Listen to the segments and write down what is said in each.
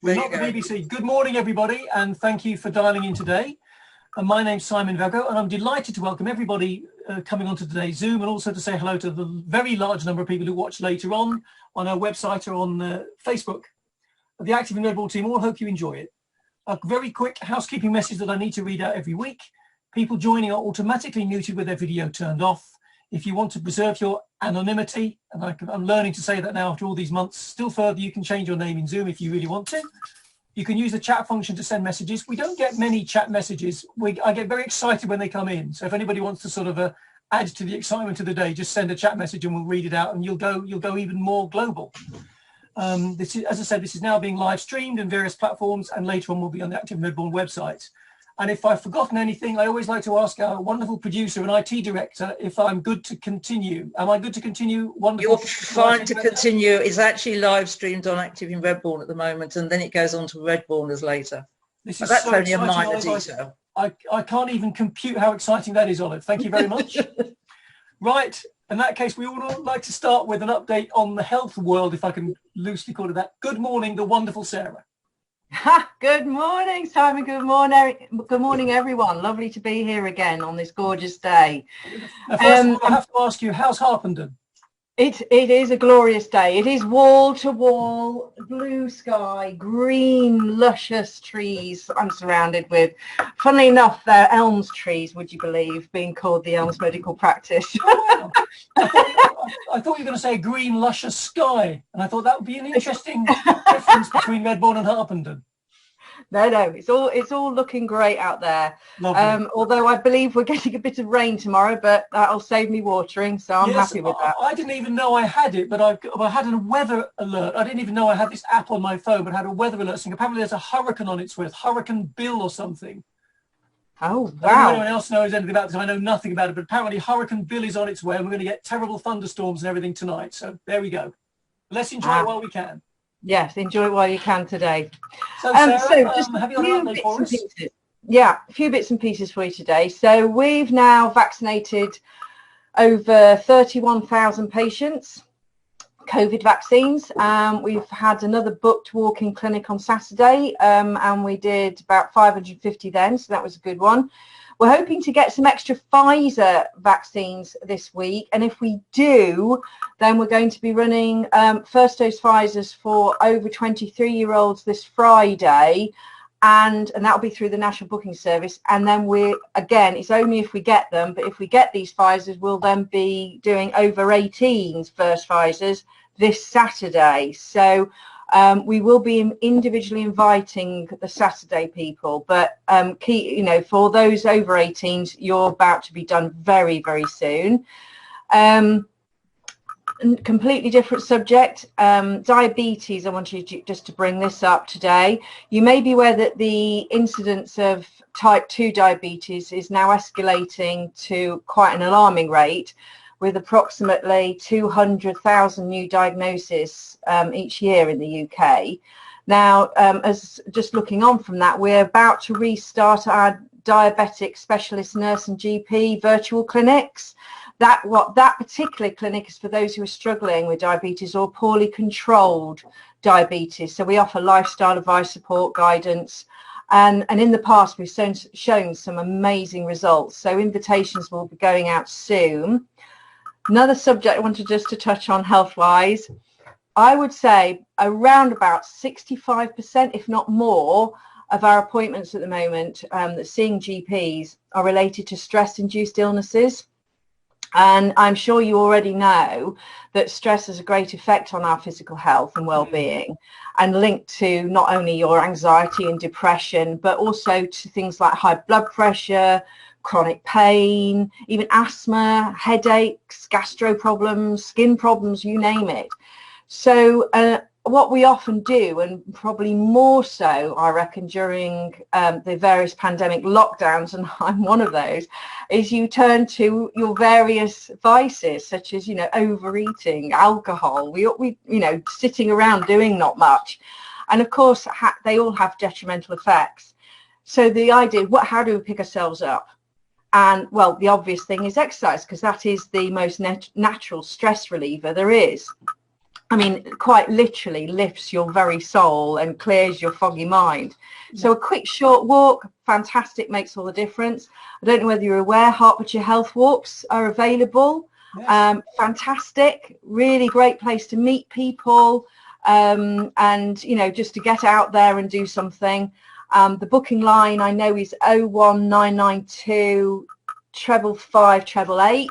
We're not the BBC. Good morning, everybody, and thank you for dialing in today. And my name's Symon Vegro, and I'm delighted to welcome everybody coming onto today's Zoom, and also to say hello to the very large number of people who watch later on our website or on Facebook. The Active in Redbourn team all hope you enjoy it. A very quick housekeeping message that I need to read out every week. People joining are automatically muted with their video turned off. If you want to preserve your anonymity, and I'm learning to say that now after all these months, still further, you can change your name in Zoom if you really want to. You can use the chat function to send messages. We don't get many chat messages. I get very excited when they come in. So if anybody wants to sort of add to the excitement of the day, just send a chat message and we'll read it out, and you'll go even more global. This is, as I said, this is now being live streamed in various platforms, and later on will be on the Active in Redbourn website. And if I've forgotten anything, I always like to ask our wonderful producer and IT director if I'm good to continue. Am I good to continue? Wonderful. You're fine to continue. It's actually live streamed on Active in Redbourn at the moment, and then it goes on to Redbourners later. This is that's so only a exciting, minor Olive. detail. I can't even compute how exciting that is, Olive. Thank you very much. Right. In that case, we would like to start with an update on the health world, if I can loosely call it that. Good morning, the wonderful Sarah. Good morning, Simon. Good morning, everyone. Lovely to be here again on this gorgeous day. Now, first of all, I have to ask you, how's Harpenden? It is a glorious day. It is wall to wall, blue sky, green, luscious trees I'm surrounded with. Funnily enough, they're Elms trees, would you believe, being called the Elms Medical Practice. Oh, wow. I thought you were going to say green, luscious sky, and I thought that would be an interesting difference between Redbourn and Harpenden. No, it's all looking great out there. Although I believe we're getting a bit of rain tomorrow, but that'll save me watering, so I'm happy with that. I didn't even know I had it, but I had a weather alert. I didn't even know I had this app on my phone, but I had a weather alert saying apparently there's a hurricane on its way, Hurricane Bill or something. Oh, wow. I don't know if anyone else knows anything about this. I know nothing about it, but apparently Hurricane Bill is on its way, and we're going to get terrible thunderstorms and everything tonight. So there we go. Let's enjoy it while we can. Yes, enjoy it while you can today. So, Sarah, have you got an update for us? Yeah, a few bits and pieces for you today. So we've now vaccinated over 31,000 patients, COVID vaccines. We've had another booked walk-in clinic on Saturday, and we did about 550 then, so that was a good one. We're hoping to get some extra Pfizer vaccines this week, and if we do, then we're going to be running first dose Pfizers for over 23-year-olds this Friday, and that'll be through the National Booking Service. And then again, it's only if we get them, but if we get these Pfizers, we'll then be doing over 18s first Pfizers this Saturday. So we will be individually inviting the Saturday people, but for those over 18s, you're about to be done very, very soon. Completely different subject, diabetes. I want you just to bring this up today. You may be aware that the incidence of type 2 diabetes is now escalating to quite an alarming rate, with approximately 200,000 new diagnoses each year in the UK. Now, as just looking on from that, we're about to restart our diabetic specialist nurse and GP virtual clinics. That particular clinic is for those who are struggling with diabetes or poorly controlled diabetes. So we offer lifestyle advice, support, guidance. And in the past, we've shown some amazing results. So invitations will be going out soon. Another subject I wanted just to touch on health-wise, I would say around about 65%, if not more, of our appointments at the moment that seeing GPs are related to stress-induced illnesses. And I'm sure you already know that stress has a great effect on our physical health and well-being, and linked to not only your anxiety and depression, but also to things like high blood pressure, chronic pain, even asthma, headaches, gastro problems, skin problems, you name it. So what we often do, and probably more so, I reckon, during the various pandemic lockdowns, and I'm one of those, is you turn to your various vices, such as, overeating, alcohol, we sitting around doing not much. And of course, they all have detrimental effects. So the idea, how do we pick ourselves up? And, well, the obvious thing is exercise, because that is the most natural stress reliever there is. I mean, quite literally lifts your very soul and clears your foggy mind. So a quick short walk, fantastic, makes all the difference. I don't know whether you're aware, Hertfordshire Health Walks are available. Yes. Fantastic, really great place to meet people, and, you know, just to get out there and do something. The booking line I know is 01992 555 888.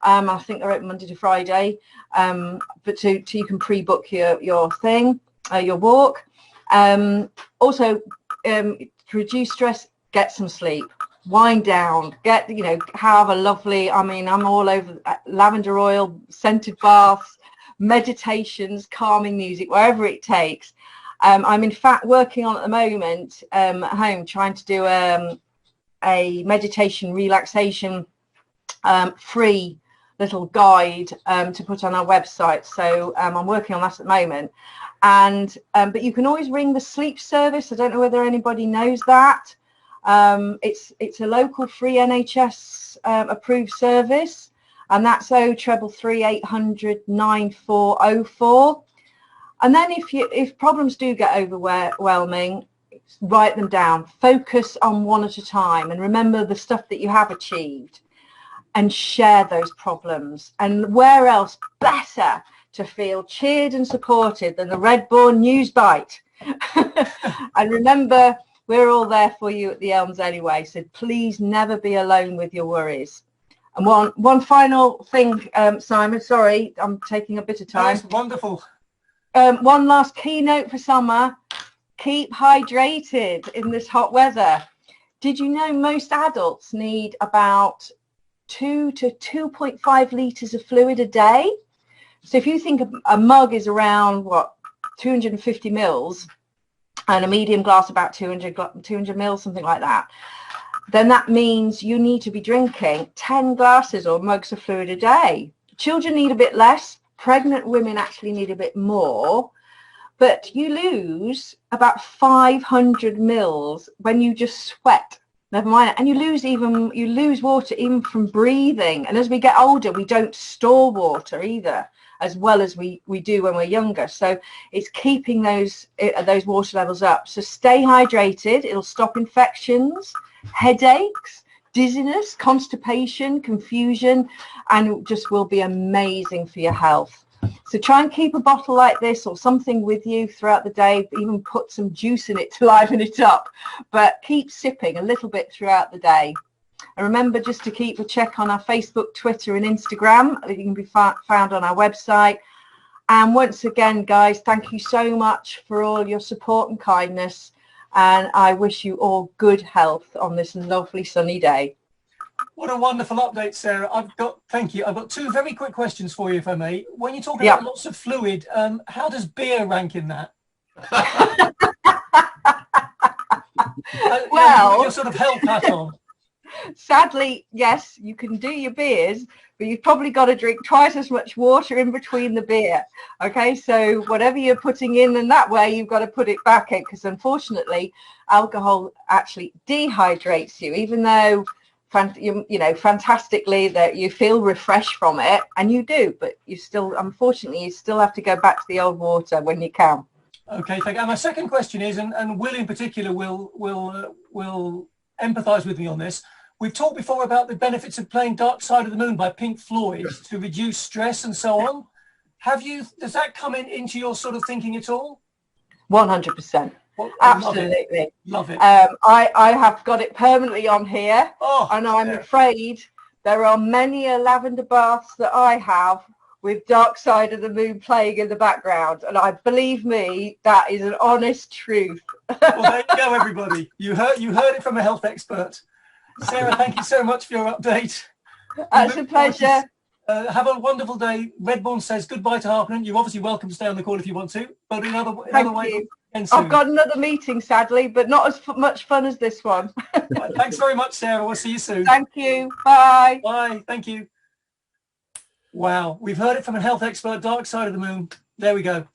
I think they're open Monday to Friday, but you can pre-book your thing, your walk. Also, to reduce stress, get some sleep, wind down, you know, have a lovely, I mean, I'm all over lavender oil, scented baths, meditations, calming music, wherever it takes. I'm in fact working on at the moment at home, trying to do a meditation relaxation free little guide to put on our website. So I'm working on that at the moment. And but you can always ring the sleep service. I don't know whether anybody knows that. It's a local free NHS approved service, and that's 0333 800 9404. And then if problems do get overwhelming, write them down. Focus on one at a time, and remember the stuff that you have achieved, and share those problems. And where else better to feel cheered and supported than the Redbourn Newsbite? And remember, we're all there for you at the Elms anyway, so please never be alone with your worries. And one final thing, Simon, sorry, I'm taking a bit of time. That's wonderful. One last keynote for summer: keep hydrated in this hot weather. Did you know most adults need about 2 to 2.5 litres of fluid a day? So if you think a mug is around, what, 250 mils, and a medium glass about 200 mils, something like that, then that means you need to be drinking 10 glasses or mugs of fluid a day. Children need a bit less. Pregnant women actually need a bit more. But you lose about 500 mils when you just sweat. Never mind. And you lose water even from breathing. And as we get older, we don't store water either, as well as we do when we're younger. So it's keeping those water levels up. So stay hydrated. It'll stop infections, headaches, dizziness, constipation, confusion, and it just will be amazing for your health. So try and keep a bottle like this or something with you throughout the day. Even put some juice in it to liven it up, but keep sipping a little bit throughout the day. And remember just to keep a check on our Facebook, Twitter and Instagram. You can be found on our website. And once again, guys, thank you so much for all your support and kindness. And I wish you all good health on this lovely sunny day. What a wonderful update, Sarah. Thank you. I've got two very quick questions for you, if I may. When you talk about lots of fluid, how does beer rank in that? Well, with your sort of health hat on. Sadly, yes, you can do your beers, but you've probably got to drink twice as much water in between the beer. Okay, so whatever you're putting in that way, you've got to put it back in, because unfortunately, alcohol actually dehydrates you, even though fantastically that you feel refreshed from it, and you do, but unfortunately you still have to go back to the old water when you can. Okay, thank you. And my second question is, and Will in particular will empathise with me on this. We've talked before about the benefits of playing Dark Side of the Moon by Pink Floyd to reduce stress and so on. Does that come into your sort of thinking at all? 100%. Well, absolutely. Love it. I have got it permanently on here, and I'm afraid there are many lavender baths that I have with Dark Side of the Moon playing in the background, and believe me, that is an honest truth. Well, there you go, everybody. You heard it from a health expert. Sarah, thank you so much for your update. It's a pleasure. Have a wonderful day. Redbourn says goodbye to Harpenden. You're obviously welcome to stay on the call if you want to, but in other ways. I've got another meeting, sadly, but not as much fun as this one. Right, thanks very much, Sarah. We'll see you soon. Thank you. Bye. Bye. Thank you. Wow. We've heard it from a health expert, Dark Side of the Moon. There we go.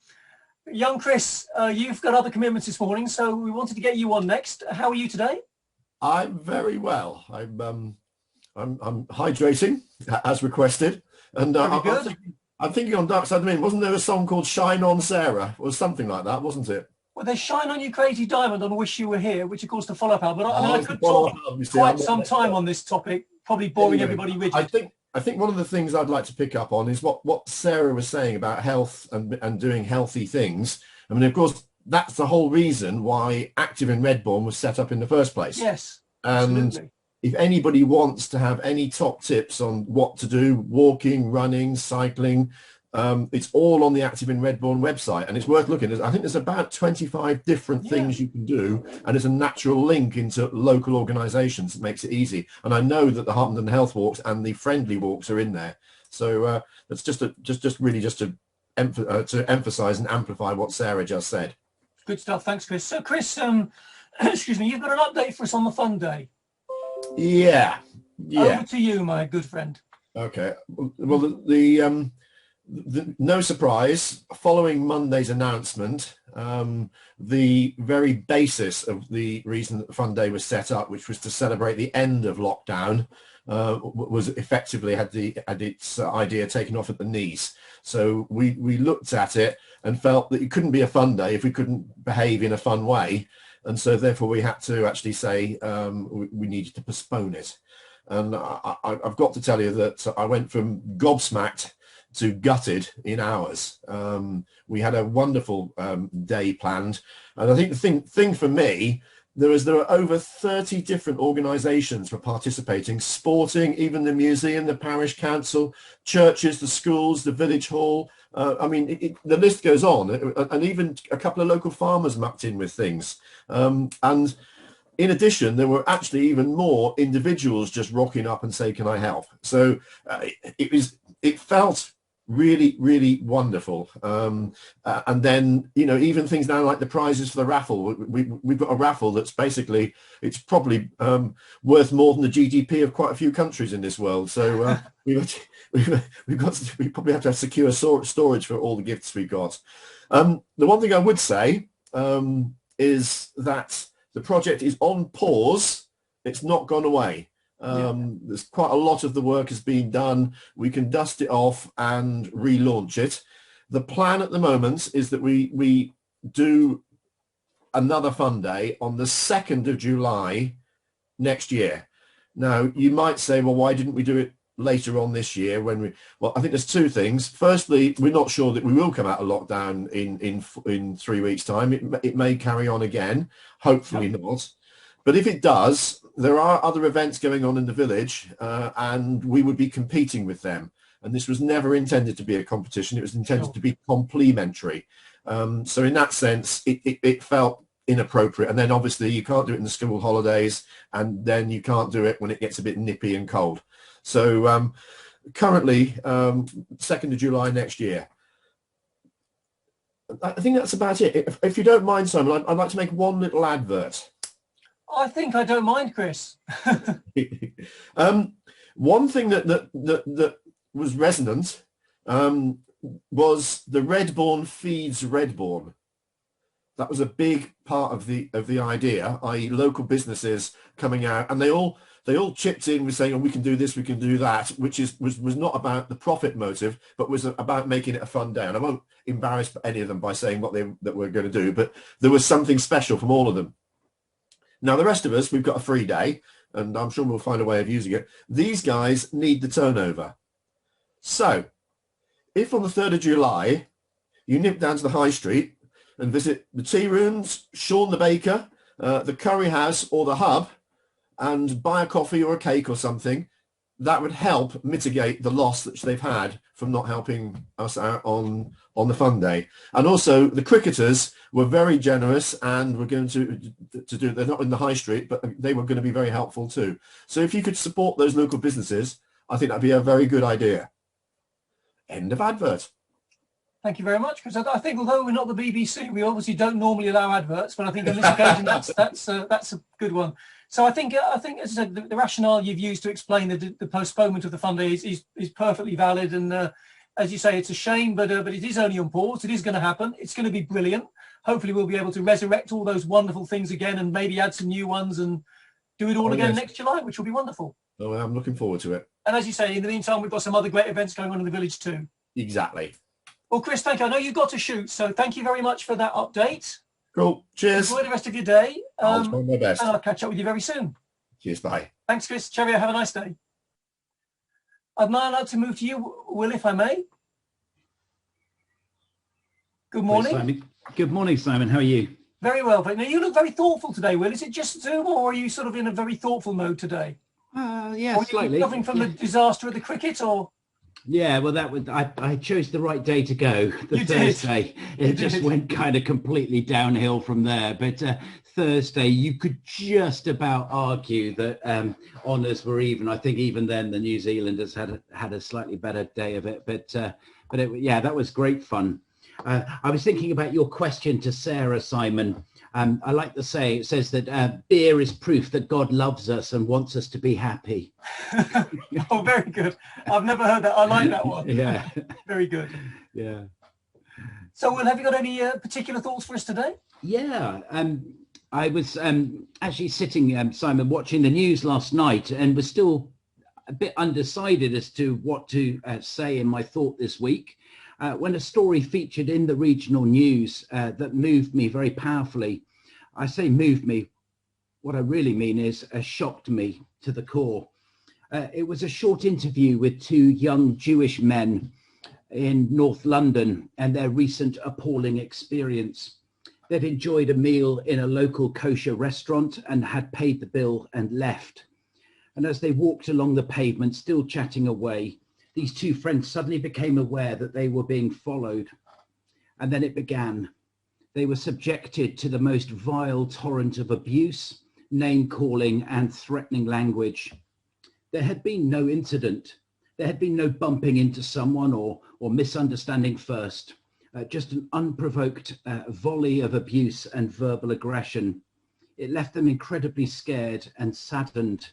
Young Chris, you've got other commitments this morning, so we wanted to get you on next. How are you today? I'm very well. I'm hydrating as requested, and I'm thinking on Dark Side of the Moon, wasn't there a song called Shine On Sarah or something like that, wasn't it? Well, there's Shine On You Crazy Diamond on Wish You Were Here, which of course the follow-up album. But I mean, I it's the could talk follow-up album, you see, quite I'm some not- time on this topic, probably boring Anyway, everybody rigid. I think one of the things I'd like to pick up on is what Sarah was saying about health and doing healthy things. I mean, of course, that's the whole reason why Active in Redbourn was set up in the first place. Yes, And absolutely. if anybody wants to have any top tips on what to do, walking, running, cycling, it's all on the Active in Redbourn website, and it's worth looking. I think there's about 25 different things you can do, and there's a natural link into local organisations that makes it easy. And I know that the Harpenden Health Walks and the Friendly Walks are in there. So that's just to emphasise and amplify what Sarah just said. Good stuff. Thanks, Chris. So, Chris, excuse me, you've got an update for us on the Fun Day. Yeah. Over to you, my good friend. Okay. Well, no surprise, following Monday's announcement, the very basis of the reason that the Fun Day was set up, which was to celebrate the end of lockdown, was effectively had its idea taken off at the knees. So we looked at it and felt that it couldn't be a fun day if we couldn't behave in a fun way. And so therefore we had to actually say we needed to postpone it. And I've got to tell you that I went from gobsmacked to gutted in hours. We had a wonderful day planned. And I think the thing for me, there are over 30 different organisations were participating, sporting, even the museum, the parish council, churches, the schools, the village hall. I mean, the list goes on, and even a couple of local farmers mucked in with things. And in addition, there were actually even more individuals just rocking up and say, "Can I help?" So it felt really, really wonderful. And then, even things now like the prizes for the raffle. We've got a raffle that's basically, it's probably worth more than the GDP of quite a few countries in this world. So we probably have to have secure storage for all the gifts we've got. The one thing I would say is that the project is on pause. It's not gone away. There's quite a lot of the work has been done. We can dust it off and relaunch it. The plan at the moment is that we do another Fun Day on the 2nd of July next year. Now, you might say, well, why didn't we do it later on this year? Well, I think there's two things. Firstly, we're not sure that we will come out of lockdown in 3 weeks' time. It may carry on again. Hopefully not. But if it does, there are other events going on in the village, and we would be competing with them. And this was never intended to be a competition. It was intended to be complementary. So in that sense, it felt inappropriate. And then obviously you can't do it in the school holidays, and then you can't do it when it gets a bit nippy and cold. So currently, 2nd of July next year. I think that's about it. If you don't mind, Simon, I'd like to make one little advert. I think I don't mind, Chris. One thing that was resonant was the Redbourn feeds Redbourn. That was a big part of the idea, i.e. local businesses coming out, and they all chipped in with saying, "Oh, we can do this, we can do that," which was not about the profit motive, but was about making it a fun day. And I won't embarrass any of them by saying what that we're going to do, but there was something special from all of them. Now, the rest of us, we've got a free day, and I'm sure we'll find a way of using it. These guys need the turnover. So, if on the 3rd of July, you nip down to the high street and visit the tea rooms, Sean the baker, the curry house or the hub, and buy a coffee or a cake or something, that would help mitigate the loss that they've had from not helping us out on the Fun Day. And also the cricketers were very generous and were going to do, they're not in the high street, but they were going to be very helpful too. So if you could support those local businesses, I think that'd be a very good idea. End of advert. Thank you very much, because I think although we're not the BBC, we obviously don't normally allow adverts, but I think on this occasion that's a good one. So I think as I said, the rationale you've used to explain the postponement of the Fun Day is perfectly valid, and as you say, it's a shame, but it is only on pause. It is going to happen. It's going to be brilliant. Hopefully, we'll be able to resurrect all those wonderful things again, and maybe add some new ones and do it all again next July, which will be wonderful. Oh, I'm looking forward to it. And as you say, in the meantime, we've got some other great events going on in the village too. Exactly. Well, Chris, thank you. I know you've got to shoot, so thank you very much for that update. Cool. Cheers. Enjoy the rest of your day. I'll try my best. And I'll catch up with you very soon. Cheers. Bye. Thanks, Chris. Cheerio. Have a nice day. I'd now like to move to you, Will, if I may. Good morning. Simon. Good morning, Simon. How are you? Very well. But now you look very thoughtful today, Will. Is it just Zoom, or are you sort of in a very thoughtful mode today? Yeah, or slightly. Nothing from the disaster of the cricket, or? Yeah, well, I chose the right day to go. You Thursday, did. it just went kind of completely downhill from there. But Thursday, you could just about argue that honours were even. I think even then the New Zealanders had a slightly better day of it. But yeah, that was great fun. I was thinking about your question to Sarah, Simon. I like to say, it says that beer is proof that God loves us and wants us to be happy. Oh, very good. I've never heard that. I like that one. Yeah. Very good. Yeah. So, Will, have you got any particular thoughts for us today? Yeah. I was actually sitting, Simon, watching the news last night and was still a bit undecided as to what to say in my thought this week. When a story featured in the regional news that moved me very powerfully. I say moved me, what I really mean is shocked me to the core. It was a short interview with two young Jewish men in North London and their recent appalling experience. They'd enjoyed a meal in a local kosher restaurant and had paid the bill and left. And as they walked along the pavement, still chatting away, these two friends suddenly became aware that they were being followed. And then it began. They were subjected to the most vile torrent of abuse, name-calling and threatening language. There had been no incident. There had been no bumping into someone or misunderstanding first. Just an unprovoked volley of abuse and verbal aggression. It left them incredibly scared and saddened.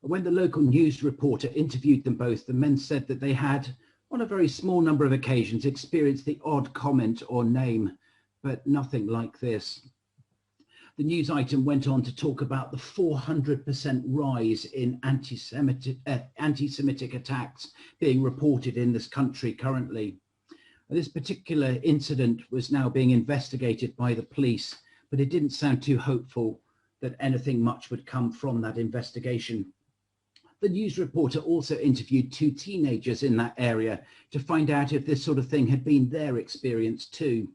When the local news reporter interviewed them both, the men said that they had, on a very small number of occasions, experienced the odd comment or name, but nothing like this. The news item went on to talk about the 400% rise in anti-Semitic attacks being reported in this country currently. This particular incident was now being investigated by the police, but it didn't sound too hopeful that anything much would come from that investigation. The news reporter also interviewed two teenagers in that area to find out if this sort of thing had been their experience too.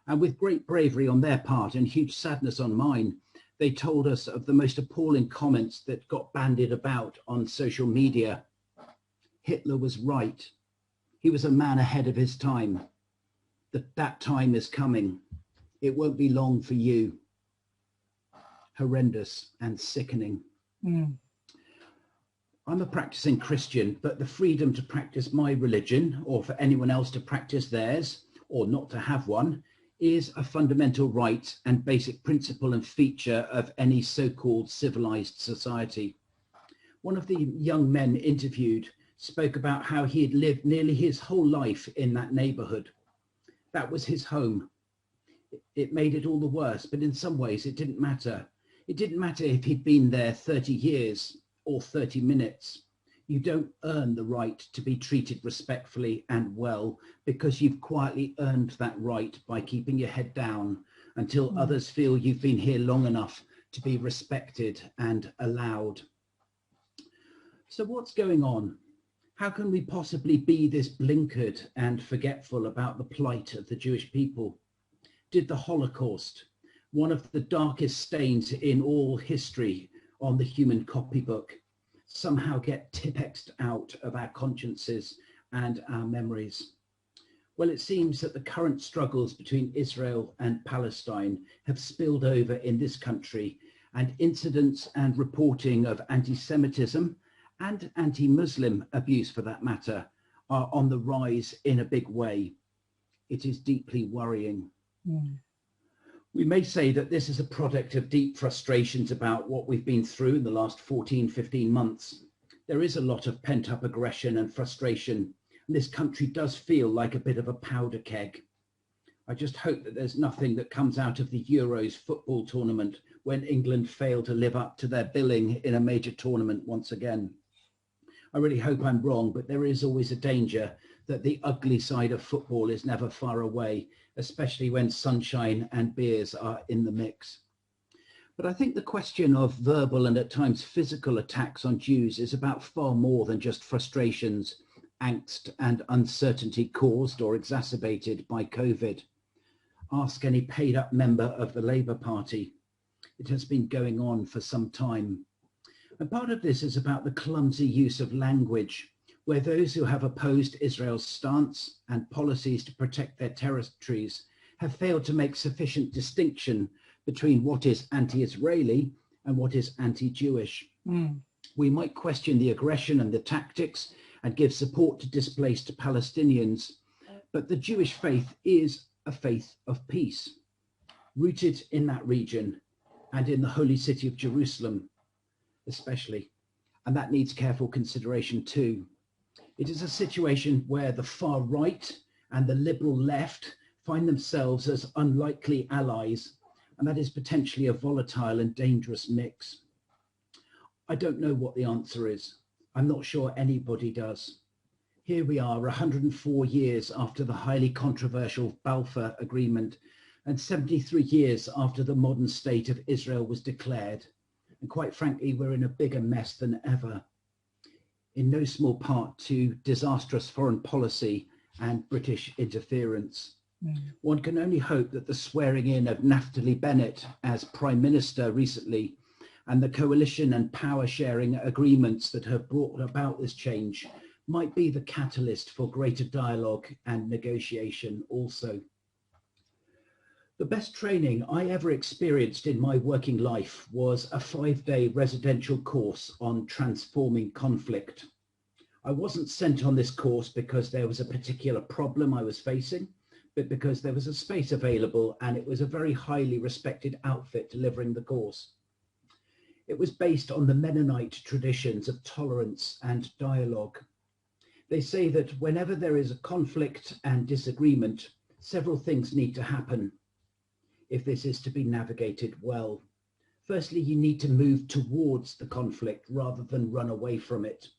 And with great bravery on their part and huge sadness on mine, they told us of the most appalling comments that got bandied about on social media. Hitler was right. He was a man ahead of his time. That time is coming. It won't be long for you. Horrendous and sickening. Mm. I'm a practicing Christian, but the freedom to practice my religion or for anyone else to practice theirs or not to have one is a fundamental right and basic principle and feature of any so-called civilized society. One of the young men interviewed spoke about how he had lived nearly his whole life in that neighborhood. That was his home. It made it all the worse, but in some ways it didn't matter. It didn't matter if he'd been there 30 years or 30 minutes. You don't earn the right to be treated respectfully and well because you've quietly earned that right by keeping your head down until others feel you've been here long enough to be respected and allowed. So what's going on? How can we possibly be this blinkered and forgetful about the plight of the Jewish people? Did the Holocaust, one of the darkest stains in all history on the human copybook, somehow get Tipexed out of our consciences and our memories? Well, it seems that the current struggles between Israel and Palestine have spilled over in this country, and incidents and reporting of anti-Semitism and anti-Muslim abuse, for that matter, are on the rise in a big way. It is deeply worrying. Mm. We may say that this is a product of deep frustrations about what we've been through in the last 14, 15 months. There is a lot of pent-up aggression and frustration, and this country does feel like a bit of a powder keg. I just hope that there's nothing that comes out of the Euros football tournament when England fail to live up to their billing in a major tournament once again. I really hope I'm wrong, but there is always a danger that the ugly side of football is never far away, especially when sunshine and beers are in the mix. But I think the question of verbal and at times physical attacks on Jews is about far more than just frustrations, angst and uncertainty caused or exacerbated by COVID. Ask any paid up member of the Labour Party. It has been going on for some time. And part of this is about the clumsy use of language, where those who have opposed Israel's stance and policies to protect their territories have failed to make sufficient distinction between what is anti-Israeli and what is anti-Jewish. We might question the aggression and the tactics and give support to displaced Palestinians, but the Jewish faith is a faith of peace, rooted in that region and in the holy city of Jerusalem, especially. And that needs careful consideration too. It is a situation where the far right and the liberal left find themselves as unlikely allies, and that is potentially a volatile and dangerous mix. I don't know what the answer is. I'm not sure anybody does. Here we are 104 years after the highly controversial Balfour Agreement and 73 years after the modern state of Israel was declared. And quite frankly, we're in a bigger mess than ever, in no small part to disastrous foreign policy and British interference. One can only hope that the swearing in of Naftali Bennett as Prime Minister recently and the coalition and power sharing agreements that have brought about this change might be the catalyst for greater dialogue and negotiation also. The best training I ever experienced in my working life was a 5-day residential course on transforming conflict. I wasn't sent on this course because there was a particular problem I was facing, but because there was a space available and it was a very highly respected outfit delivering the course. It was based on the Mennonite traditions of tolerance and dialogue. They say that whenever there is a conflict and disagreement, several things need to happen if this is to be navigated well. Firstly, you need to move towards the conflict rather than run away from it.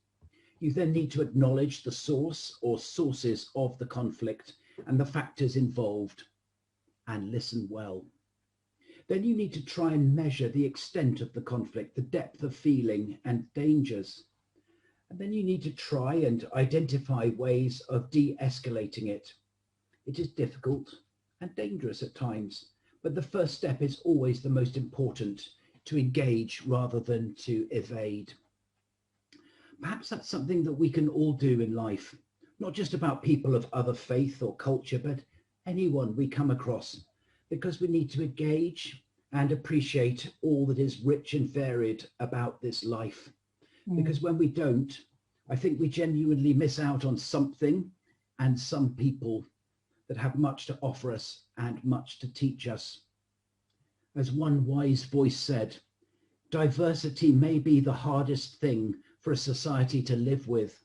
You then need to acknowledge the source or sources of the conflict and the factors involved and listen well. Then you need to try and measure the extent of the conflict, the depth of feeling and dangers. And then you need to try and identify ways of de-escalating it. It is difficult and dangerous at times, but the first step is always the most important, to engage rather than to evade. Perhaps that's something that we can all do in life, not just about people of other faith or culture, but anyone we come across, because we need to engage and appreciate all that is rich and varied about this life. Because when we don't, I think we genuinely miss out on something and some people that have much to offer us and much to teach us. As one wise voice said, diversity may be the hardest thing for a society to live with,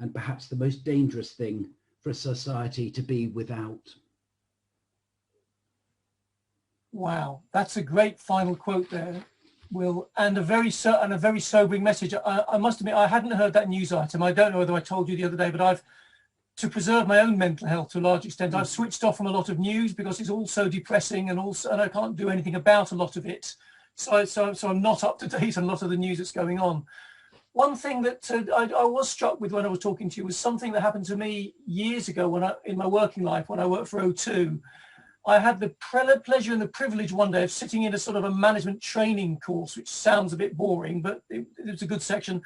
and perhaps the most dangerous thing for a society to be without. Wow, that's a great final quote there, Will, and a very sobering message. I must admit, I hadn't heard that news item. I don't know whether I told you the other day, but to preserve my own mental health to a large extent, I've switched off from a lot of news because it's all so depressing, and I can't do anything about a lot of it. So I'm not up to date on a lot of the news that's going on. One thing that I was struck with when I was talking to you was something that happened to me years ago in my working life when I worked for O2. I had the pleasure and the privilege one day of sitting in a sort of a management training course, which sounds a bit boring, but it was a good section.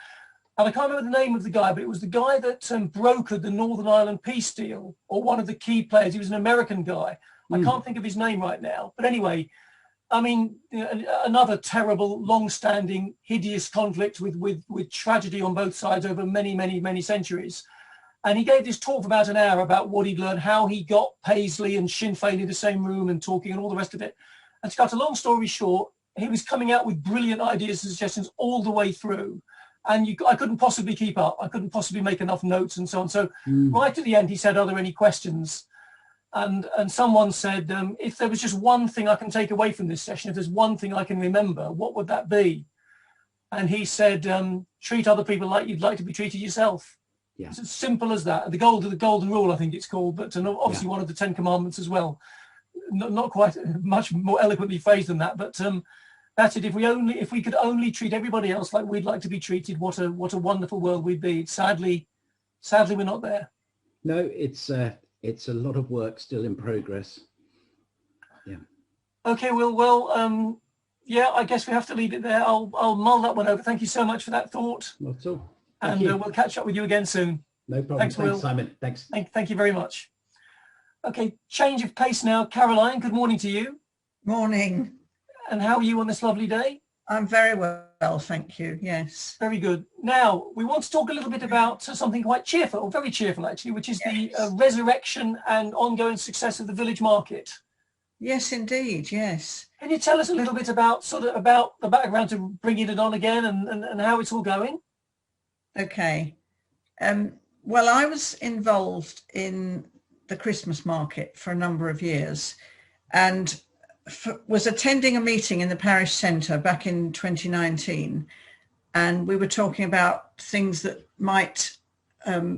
And I can't remember the name of the guy, but it was the guy that brokered the Northern Ireland peace deal, or one of the key players. He was an American guy. I can't think of his name right now. But anyway, I mean, another terrible, long-standing, hideous conflict with tragedy on both sides over many, many, many centuries. And he gave this talk for about an hour about what he'd learned, how he got Paisley and Sinn Féin in the same room and talking and all the rest of it. And to cut a long story short, he was coming out with brilliant ideas and suggestions all the way through. And I couldn't possibly keep up. I couldn't possibly make enough notes and so on. So right at the end, he said, "Are there any questions?" And someone said, if there was just one thing I can take away from this session, if there's one thing I can remember, what would that be? And he said, treat other people like you'd like to be treated yourself. Yeah. It's as simple as that. The golden rule, I think it's called, but obviously one of the 10 commandments as well. Not quite much more eloquently phrased than that, but that's it. If we could only treat everybody else like we'd like to be treated, what a wonderful world we'd be. Sadly, we're not there. No, it's a lot of work still in progress. Yeah. Okay, well, yeah, I guess we have to leave it there. I'll mull that one over. Thank you so much for that thought. Not at all. And we'll catch up with you again soon. No problem. Thanks, Will. Simon. Thanks. Thank you very much. Okay, change of pace now. Caroline, good morning to you. Morning. And how are you on this lovely day? I'm very well, thank you. Yes. Very good. Now, we want to talk a little bit about something quite cheerful, or very cheerful actually, which is the resurrection and ongoing success of the village market. Yes, indeed. Yes. Can you tell us a little bit about about the background to bringing it on again and how it's all going? Okay. Well, I was involved in the Christmas market for a number of years and was attending a meeting in the parish centre back in 2019, and we were talking about things that might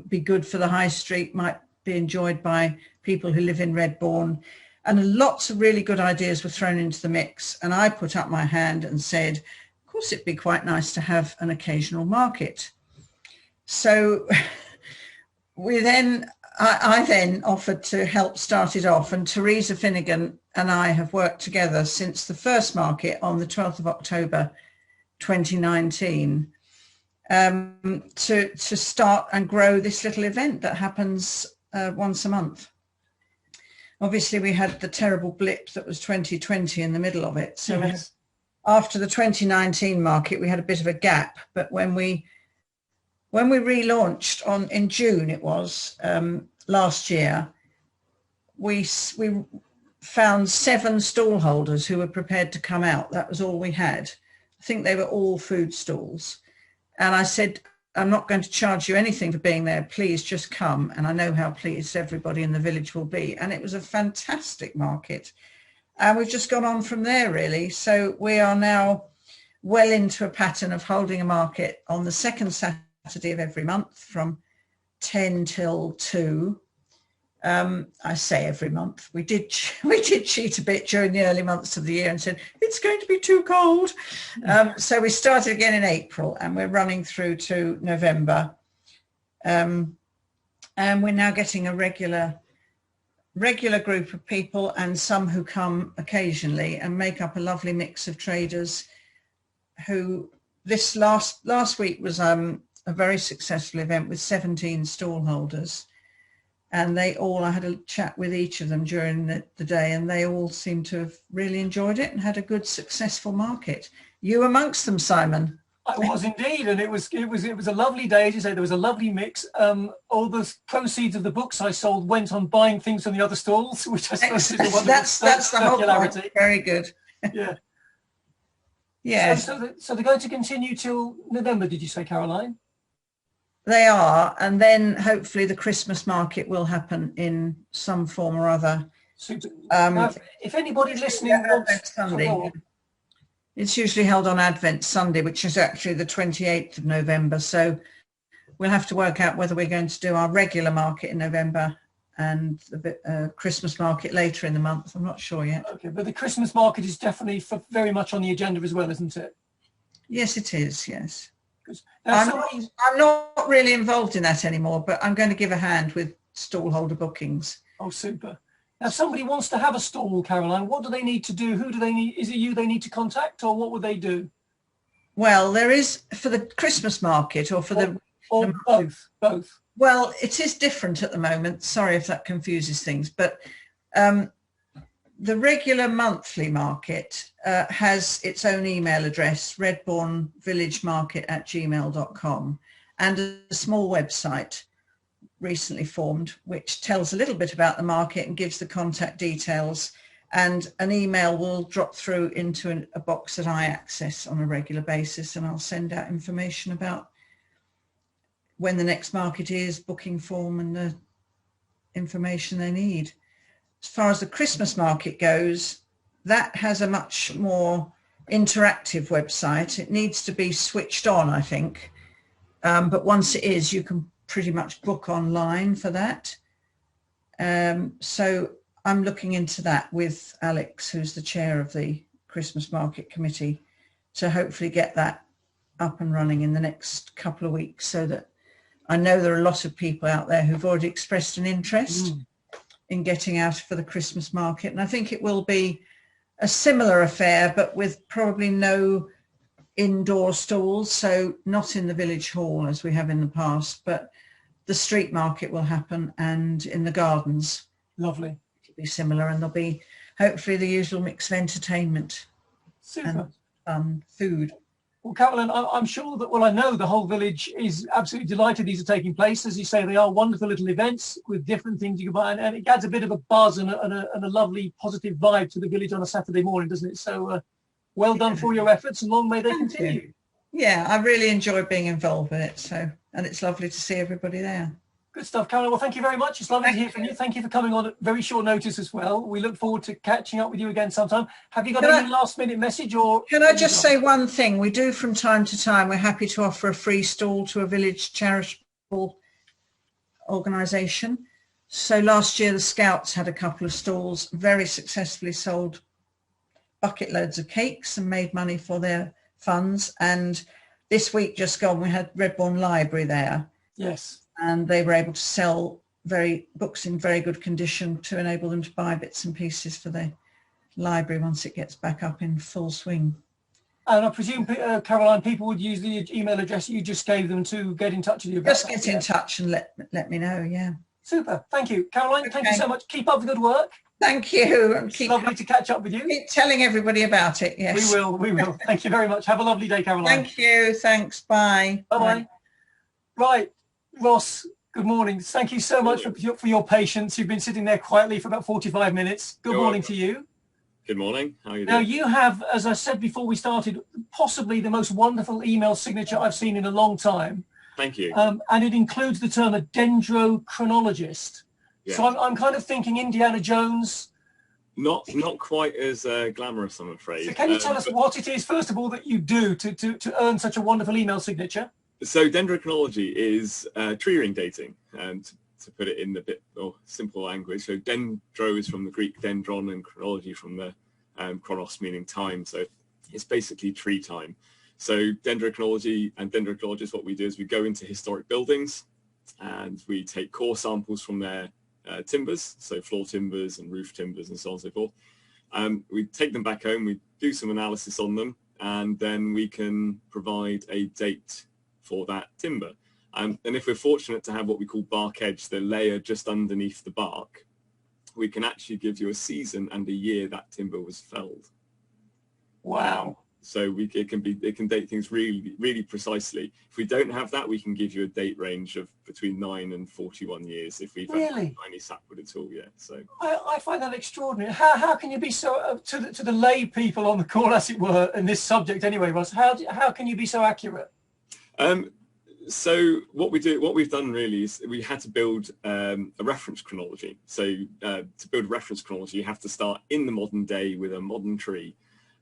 be good for the high street, might be enjoyed by people who live in Redbourn, and lots of really good ideas were thrown into the mix. And I put up my hand and said, of course, it'd be quite nice to have an occasional market. So I then offered to help start it off, and Teresa Finnegan and I have worked together since the first market on the 12th of October 2019 to start and grow this little event that happens once a month. Obviously, we had the terrible blip that was 2020 in the middle of it. So yes. After the 2019 market, we had a bit of a gap. But when we relaunched in June, it was last year, we found 7 stall holders who were prepared to come out. That was all we had. I think they were all food stalls. And I said, I'm not going to charge you anything for being there. Please just come. And I know how pleased everybody in the village will be. And it was a fantastic market. And we've just gone on from there, really. So we are now well into a pattern of holding a market on the second Saturday of every month from 10 till 2. I say every month. We did cheat a bit during the early months of the year and said, it's going to be too cold. So we started again in April and we're running through to November. And we're now getting a regular group of people and some who come occasionally and make up a lovely mix of traders who this last week was a very successful event with 17 stall holders. And I had a chat with each of them during the day, and they all seemed to have really enjoyed it and had a good, successful market. You amongst them, Simon? I was indeed, and it was a lovely day. As you say, there was a lovely mix. All the proceeds of the books I sold went on buying things from the other stalls, which I suppose is the that's the whole point. Very good. Yeah. Yeah. So they're going to continue till November, did you say, Caroline? They are, and then hopefully the Christmas market will happen in some form or other. Super. Now, if anybody listening wants Sunday, it's usually held on Advent Sunday, which is actually the 28th of November. So we'll have to work out whether we're going to do our regular market in November and the Christmas market later in the month. I'm not sure yet. Okay, but the Christmas market is definitely very much on the agenda as well, isn't it? Yes, it is. Yes. I'm not really involved in that anymore, but I'm going to give a hand with stallholder bookings. Oh, super. Now, if somebody wants to have a stall, Caroline, what do they need to do? Who do they need? Is it you they need to contact, or what would they do? Well, there is for the Christmas market or for or both. Both. Well, it is different at the moment. Sorry if that confuses things, but the regular monthly market has its own email address, redbournvillagemarket@gmail.com, and a small website recently formed, which tells a little bit about the market and gives the contact details. And an email will drop through into a box that I access on a regular basis, and I'll send out information about when the next market is, booking form, and the information they need. As far as the Christmas market goes, that has a much more interactive website. It needs to be switched on, I think. But once it is, you can pretty much book online for that. So I'm looking into that with Alex, who's the chair of the Christmas Market Committee, to hopefully get that up and running in the next couple of weeks, so that I know there are a lot of people out there who've already expressed an interest in getting out for the Christmas market. And I think it will be a similar affair, but with probably no indoor stalls, so not in the village hall as we have in the past, but the street market will happen, and in the gardens. Lovely. It'll be similar, and there'll be hopefully the usual mix of entertainment. Super. And food. Well, Carolyn, I'm sure that, well, I know the whole village is absolutely delighted these are taking place. As you say, they are wonderful little events with different things you can buy, and it adds a bit of a buzz and a lovely positive vibe to the village on a Saturday morning, doesn't it? So well done for your efforts, and long may they continue. Yeah, I really enjoy being involved with it. So, and it's lovely to see everybody there. Good stuff, Carolyn. Well, thank you very much. It's lovely to hear from you. Thank you for coming on at very short notice as well. We look forward to catching up with you again sometime. Have you got any last minute message, or? Can I just say one thing? We do from time to time, we're happy to offer a free stall to a village charitable organisation. So last year the Scouts had a couple of stalls, very successfully sold bucket loads of cakes and made money for their funds. And this week just gone, we had Redbourn Library there. Yes. And they were able to sell books in very good condition to enable them to buy bits and pieces for the library once it gets back up in full swing. And I presume, Caroline, people would use the email address you just gave them to get in touch with you about Just get in touch and let me know, yeah. Super. Thank you. Caroline, thank you so much. Keep up the good work. Thank you. It's lovely to catch up with you. Keep telling everybody about it, yes. We will. Thank you very much. Have a lovely day, Caroline. Thank you. Thanks. Bye. Bye-bye. Right. Ross, good morning. Thank you so much for your patience. You've been sitting there quietly for about 45 minutes. Good morning to you. Good morning. How are you doing? Now, you have, as I said before we started, possibly the most wonderful email signature I've seen in a long time. Thank you. And it includes the term a dendrochronologist. Yes. So I'm kind of thinking Indiana Jones. Not quite as glamorous, I'm afraid. So can you tell us what it is, first of all, that you do to earn such a wonderful email signature? So dendrochronology is tree ring dating, and to put it in a bit more simple language. So dendro is from the Greek dendron, and chronology from the chronos, meaning time. So it's basically tree time. So dendrochronology and dendrochronologists, what we do is we go into historic buildings and we take core samples from their timbers, so floor timbers and roof timbers and so on and so forth. We take them back home, we do some analysis on them, and then we can provide a date for that timber. And if we're fortunate to have what we call bark edge, the layer just underneath the bark, we can actually give you a season and a year that timber was felled. Wow. So it can date things really, really precisely. If we don't have that, we can give you a date range of between 9 and 41 years if we've had any sapwood at all yet. So I find that extraordinary. How can you be so to the lay people on the call, as it were, in this subject anyway, Ross? How can you be so accurate? So what we've done really is we had to build a reference chronology. So to build a reference chronology, you have to start in the modern day with a modern tree.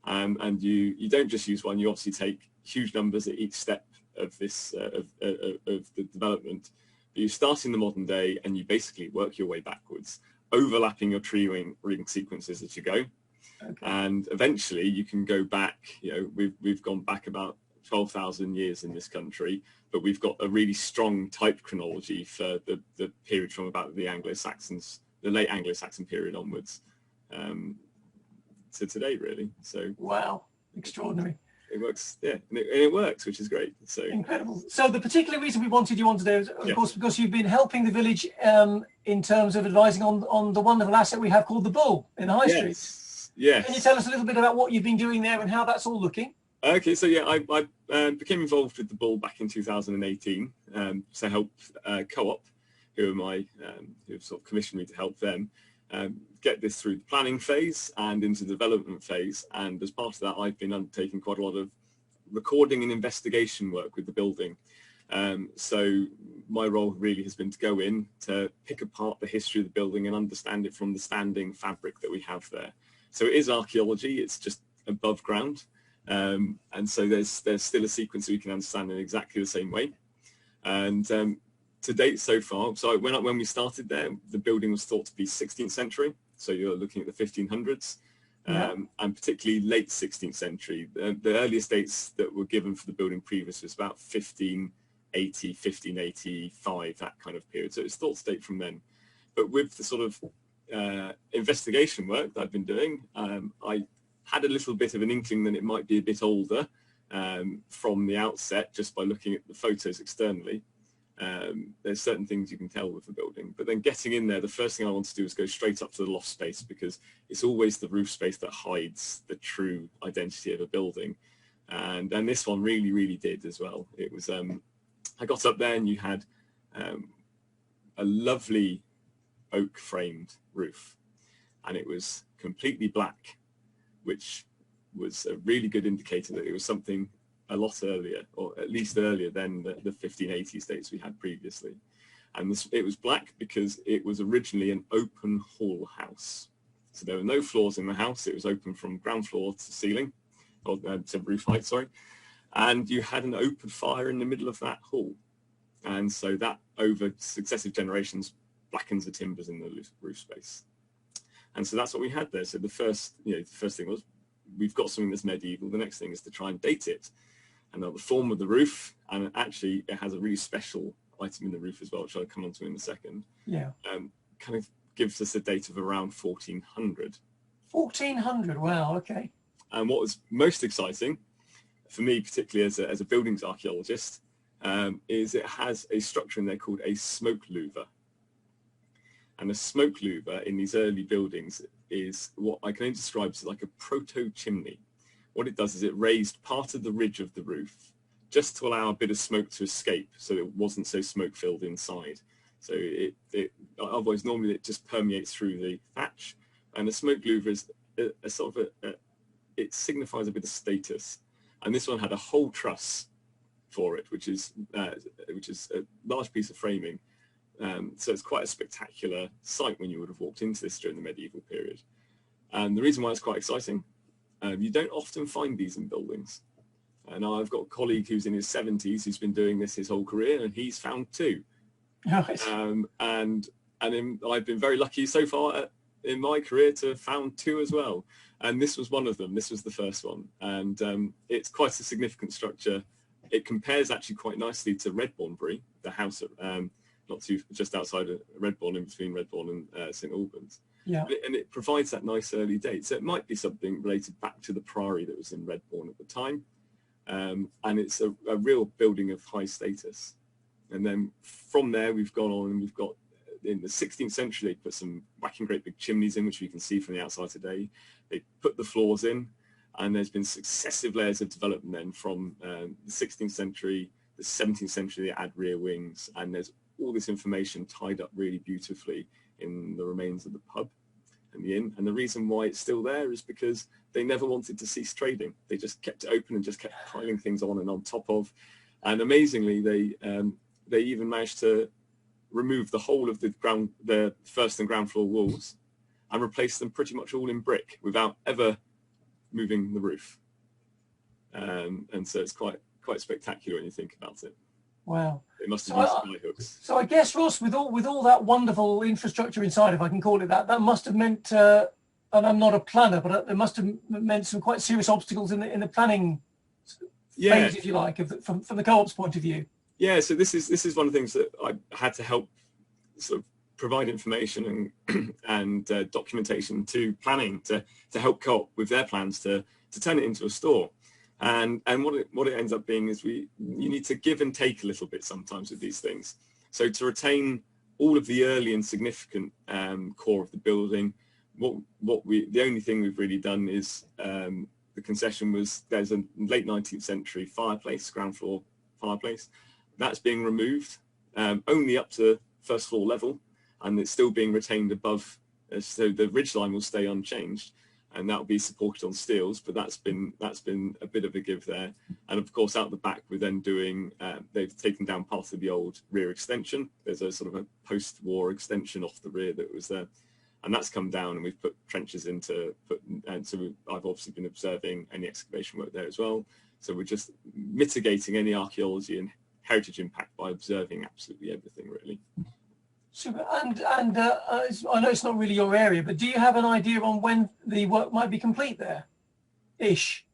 And you don't just use one, you obviously take huge numbers at each step of this of the development. But you start in the modern day and you basically work your way backwards, overlapping your tree ring sequences as you go. Okay. And eventually you can go back, we've gone back about 12,000 years in this country, but we've got a really strong type chronology for the period from about the Anglo-Saxons, the late Anglo-Saxon period onwards. To today, really. So wow, extraordinary. It works, yeah, and it works, which is great. So incredible. So the particular reason we wanted you on today is, of course, because you've been helping the village in terms of advising on the wonderful asset we have called the bull in the High Street. Yes. Can you tell us a little bit about what you've been doing there and how that's all looking? Okay, so yeah, I became involved with the bull back in 2018 to help Co-op, who sort of commissioned me to help them. Get this through the planning phase and into the development phase, and as part of that I've been undertaking quite a lot of recording and investigation work with the building. So my role really has been to go in to pick apart the history of the building and understand it from the standing fabric that we have there. So it is archaeology, it's just above ground, and so there's still a sequence we can understand in exactly the same way. And to date so far, so when we started there, the building was thought to be 16th century. So you're looking at the 1500s, and particularly late 16th century. The earliest dates that were given for the building previous was about 1580, 1585, that kind of period. So it's thought to date from then. But with the sort of investigation work that I've been doing, I had a little bit of an inkling that it might be a bit older from the outset, just by looking at the photos externally. There's certain things you can tell with the building, but then getting in there, the first thing I want to do is go straight up to the loft space, because it's always the roof space that hides the true identity of a building, and this one really did as well. It was I got up there and you had a lovely oak framed roof, and it was completely black, which was a really good indicator that it was something a lot earlier, or at least earlier than the 1580s dates we had previously. And it was black because it was originally an open hall house. So there were no floors in the house. It was open from ground floor to ceiling, or to roof height, sorry. And you had an open fire in the middle of that hall. And so that, over successive generations, blackens the timbers in the roof space. And so that's what we had there. So the first thing was, we've got something that's medieval. The next thing is to try and date it. And the form of the roof, and actually it has a really special item in the roof as well, which I'll come on to in a second. Yeah. Kind of gives us a date of around 1400. 1400, wow, okay. And what was most exciting for me, particularly as a buildings archaeologist, is it has a structure in there called a smoke louver. And a smoke louver in these early buildings is what I can only describe as like a proto chimney. What it does is it raised part of the ridge of the roof just to allow a bit of smoke to escape, so it wasn't so smoke filled inside. So otherwise normally it just permeates through the thatch, and the smoke louver is a sort of it signifies a bit of status. And this one had a whole truss for it, which is a large piece of framing. So it's quite a spectacular sight when you would have walked into this during the medieval period. And the reason why it's quite exciting, you don't often find these in buildings. And I've got a colleague who's in his 70s who's been doing this his whole career, and he's found two. Nice. I've been very lucky so far in my career to have found two as well. And this was one of them. This was the first one. And it's quite a significant structure. It compares actually quite nicely to Redbourn, the house at, just outside of Redbourn, in between Redbourn and St Albans. Yeah. And it provides that nice early date. So it might be something related back to the priory that was in Redbourn at the time. And it's a real building of high status. And then from there, we've gone on and we've got, in the 16th century, they put some whacking great big chimneys in, which we can see from the outside today. They put the floors in, and there's been successive layers of development then from the 16th century, the 17th century, they add rear wings, and there's all this information tied up really beautifully in the remains of the pub and the inn. And the reason why it's still there is because they never wanted to cease trading. They just kept it open and just kept piling things on and on top of. And amazingly, they even managed to remove the whole of the first and ground floor walls and replace them pretty much all in brick without ever moving the roof. And so it's quite spectacular when you think about it. Wow. It must have used sky hooks. So I guess, Ross, with all that wonderful infrastructure inside, if I can call it that, that must have meant, and I'm not a planner, but it must have meant some quite serious obstacles in the planning phase, if you like, from the co-op's point of view. Yeah, so this is one of the things that I had to help sort of provide information and documentation to planning to help co-op with their plans to turn it into a store. And what it ends up being is you need to give and take a little bit sometimes with these things. So to retain all of the early and significant core of the building, the only thing we've really done is the concession was there's a late 19th century fireplace, ground floor fireplace. That's being removed only up to first floor level, and it's still being retained above. So the ridgeline will stay unchanged, and that will be supported on steels, but that's been a bit of a give there. And of course, out the back, we're then doing, they've taken down part of the old rear extension. There's a sort of a post-war extension off the rear that was there, and that's come down, and we've put trenches and so I've obviously been observing any excavation work there as well. So we're just mitigating any archaeology and heritage impact by observing absolutely everything, really. Super. And I know it's not really your area, but do you have an idea on when the work might be complete there? Ish.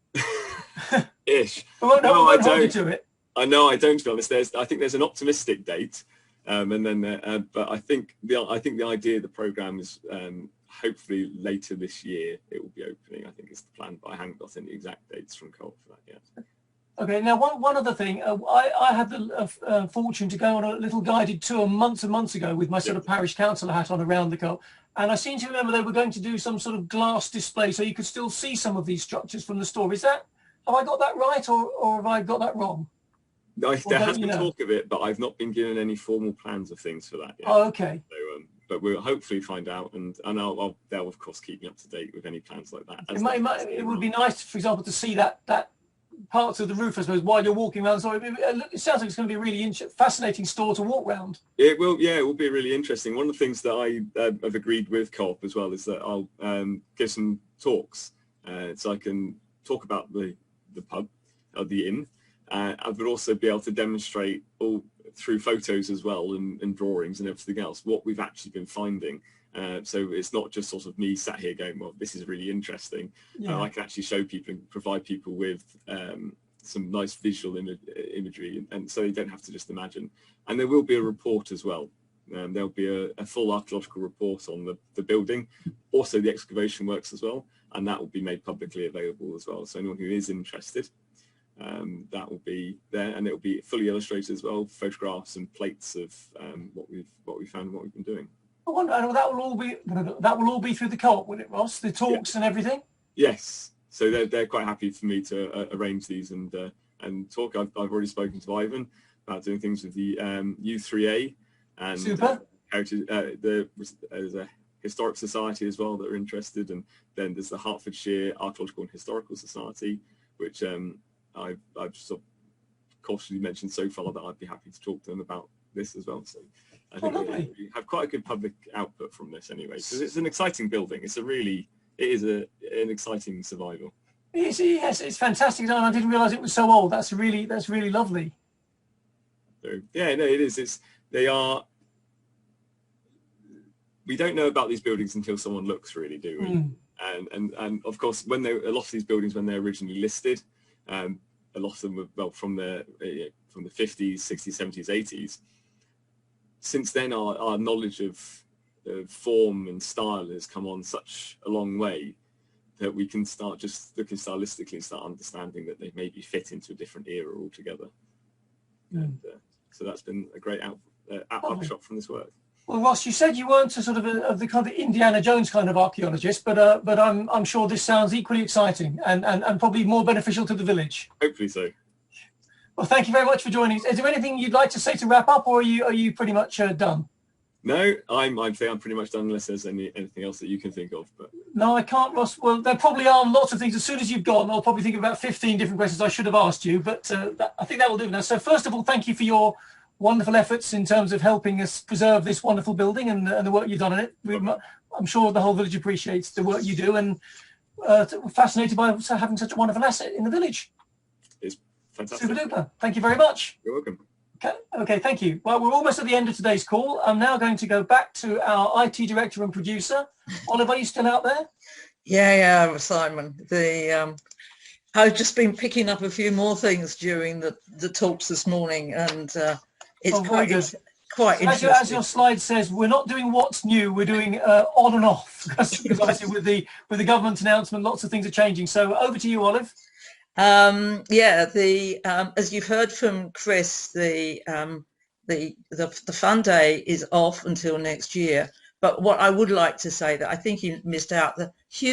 Ish. Well, no, I hold you don't. to it. I know I don't, to be honest. I think there's an optimistic date, and then but I think the idea of the programme is hopefully later this year it will be opening. I think it's the plan, but I haven't got any exact dates from Cole for that yet. Okay, now one other thing, I had the fortune to go on a little guided tour months and months ago with my sort of parish councillor hat on around the Cole, and I seem to remember they were going to do some sort of glass display so you could still see some of these structures from the store. Have I got that right, or have I got that wrong? There has been talk of it, but I've not been given any formal plans of things for that yet. Oh, okay. So, but we'll hopefully find out, and they'll of course keep me up to date with any plans like that. It would be nice, for example, to see that parts of the roof, I suppose, while you're walking around. So it sounds like it's going to be a really fascinating store to walk around. It will, yeah, it will be really interesting. One of the things that I have agreed with Co-op as well is that I'll give some talks, so I can talk about the pub, or the inn. I would also be able to demonstrate all through photos as well and drawings and everything else what we've actually been finding. So it's not just sort of me sat here going, well, this is really interesting. Yeah. I can actually show people and provide people with some nice visual imagery, and so they don't have to just imagine. And there will be a report as well. There'll be a full archaeological report on the building, also the excavation works as well, and that will be made publicly available as well. So anyone who is interested, that will be there, and it will be fully illustrated as well, photographs and plates of what we've found and what we've been doing. I wonder, and that will all be through the Co-op, will it, Ross? The talks and everything. Yes. So they're quite happy for me to arrange these and talk. I've already spoken to Ivan about doing things with the U3A and Super. Heritage. There's a historic society as well that are interested, and then there's the Hertfordshire Archaeological and Historical Society, which I've sort of cautiously mentioned so far that I'd be happy to talk to them about this as well. So I think we have quite a good public output from this anyway, because it's an exciting building. It is an exciting survival. Yes, it's fantastic. And I didn't realise it was so old. That's really lovely. So yeah, no, it is. We don't know about these buildings until someone looks, really, do we? And of course, a lot of these buildings, when they're originally listed, a lot of them were from the 50s, 60s, 70s, 80s. Since then, our knowledge of form and style has come on such a long way that we can start just looking stylistically and start understanding that they maybe fit into a different era altogether. And so that's been a great upshot from this work. Well, Ross, you said you weren't a sort of the kind of Indiana Jones kind of archaeologist, but I'm sure this sounds equally exciting and probably more beneficial to the village. Hopefully so. Well, thank you very much for joining us. Is there anything you'd like to say to wrap up, or are you pretty much done? No, I'm pretty much done, unless there's anything else that you can think of. But no, I can't, Ross. Well, there probably are lots of things. As soon as you've gone, I'll probably think of about 15 different questions I should have asked you, but I think that will do now. So first of all, thank you for your wonderful efforts in terms of helping us preserve this wonderful building and the work you've done in it. I'm sure the whole village appreciates the work you do, and we're fascinated by having such a wonderful asset in the village. It's fantastic. Super duper. Thank you very much. You're welcome. Okay, thank you. Well, we're almost at the end of today's call. I'm now going to go back to our IT director and producer. Oliver, are you still out there? Yeah, Simon. I've just been picking up a few more things during the talks this morning, and it's quite interesting. As your slide says, we're not doing what's new, we're doing on and off, because obviously with the government announcement, lots of things are changing. So over to you, Olive. As you've heard from Chris, the fun day is off until next year. But what I would like to say, that I think you missed out,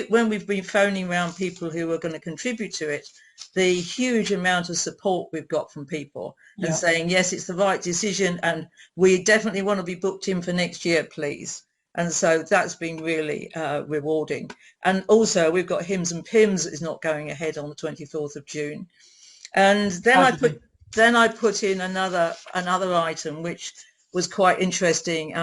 when we've been phoning around people who are going to contribute to it, the huge amount of support we've got from people and saying, yes, it's the right decision, and we definitely want to be booked in for next year, please. And so that's been really rewarding. And also we've got Hymns and Pims is not going ahead on the 24th of June. And then I put in another item which was quite interesting.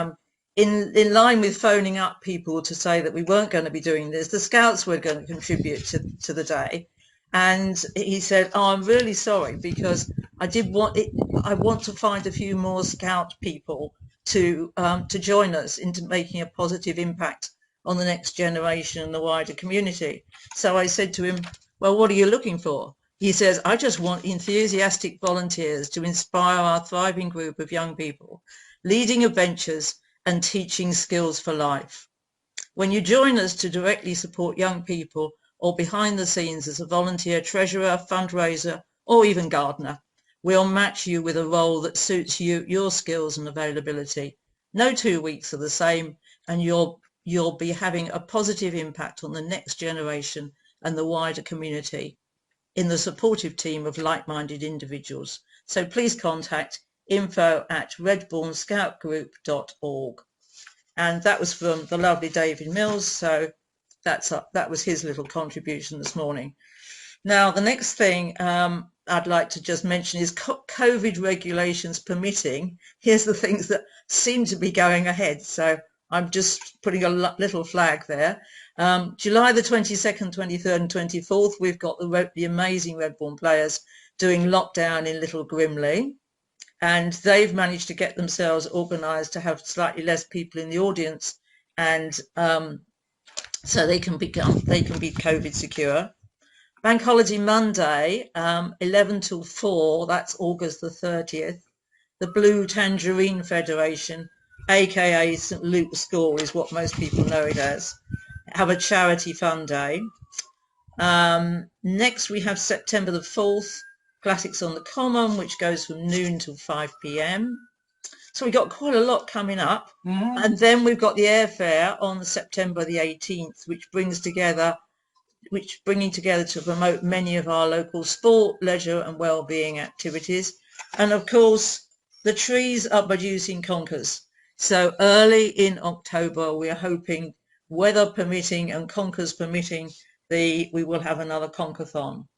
In line with phoning up people to say that we weren't going to be doing this, the Scouts were going to contribute to the day. And he said, "Oh, I'm really sorry, because I want to find a few more Scout people to join us into making a positive impact on the next generation and the wider community." So I said to him, "Well, what are you looking for?" He says, "I just want enthusiastic volunteers to inspire our thriving group of young people, leading adventures and teaching skills for life. When you join us to directly support young people or behind the scenes as a volunteer treasurer, fundraiser, or even gardener, we'll match you with a role that suits you, your skills and availability. No 2 weeks are the same, and you'll be having a positive impact on the next generation and the wider community in the supportive team of like-minded individuals. So please contact info@redbournscoutgroup.org." And that was from the lovely David Mills. So that was his little contribution this morning. Now, the next thing I'd like to just mention is COVID regulations permitting. Here's the things that seem to be going ahead. So I'm just putting a little flag there. July the 22nd, 23rd and 24th, we've got the amazing Redbourn players doing lockdown in Little Grimley. And they've managed to get themselves organised to have slightly less people in the audience, and so they can be COVID secure. Bank holiday Monday, 11 till 4, that's August the 30th. The Blue Tangerine Federation, aka St Luke's School is what most people know it as, have a charity fun day. Next we have September the 4th, Classics on the Common, which goes from noon till 5 p.m. So we've got quite a lot coming up. And then we've got the airfair on September the 18th, which bringing together to promote many of our local sport, leisure and well-being activities. And of course, the trees are producing conkers. So early in October, we are hoping, weather permitting and conkers permitting, we will have another conkathon.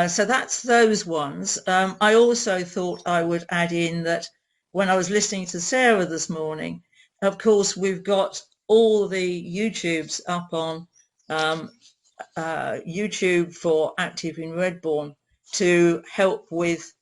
So that's those ones. I also thought I would add in that when I was listening to Sarah this morning, of course, we've got all the YouTubes up on YouTube for Active in Redbourn to help with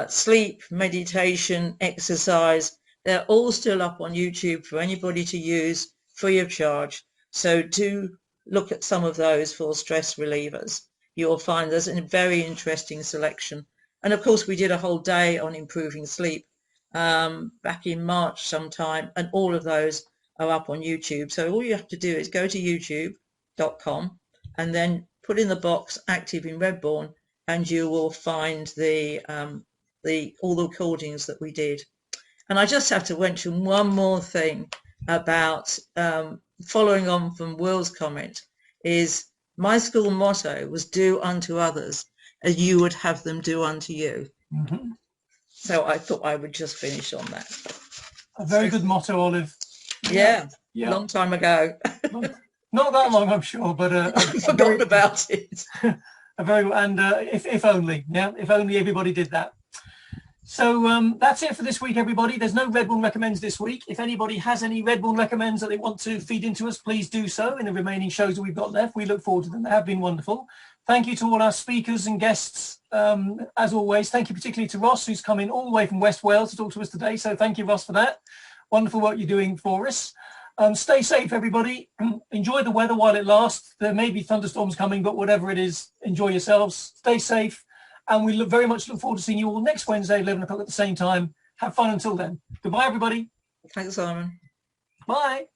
sleep, meditation, exercise. They're all still up on YouTube for anybody to use free of charge. So do look at some of those for stress relievers. You'll find there's a very interesting selection. And of course, we did a whole day on improving sleep back in March sometime, and all of those are up on YouTube. So all you have to do is go to youtube.com and then put in the box Active in Redbourn, and you will find all the recordings that we did. And I just have to mention one more thing about following on from Will's comment is my school motto was do unto others as you would have them do unto you. So I thought I would just finish on that. A very good motto, Olive. Yeah. Long time ago. Not that long, I'm sure, but I've forgotten about it. If only, if only everybody did that. So that's it for this week, everybody. There's no Redbourn Recommends this week. If anybody has any Redbourn Recommends that they want to feed into us, please do so in the remaining shows that we've got left. We look forward to them. They have been wonderful. Thank you to all our speakers and guests. As always, thank you particularly to Ross, who's come in all the way from West Wales to talk to us today. So thank you, Ross, for that. Wonderful work you're doing for us. Stay safe, everybody. Enjoy the weather while it lasts. There may be thunderstorms coming, but whatever it is, enjoy yourselves. Stay safe. And we very much look forward to seeing you all next Wednesday, 11 o'clock at the same time. Have fun until then. Goodbye, everybody. Thanks, Simon. Bye.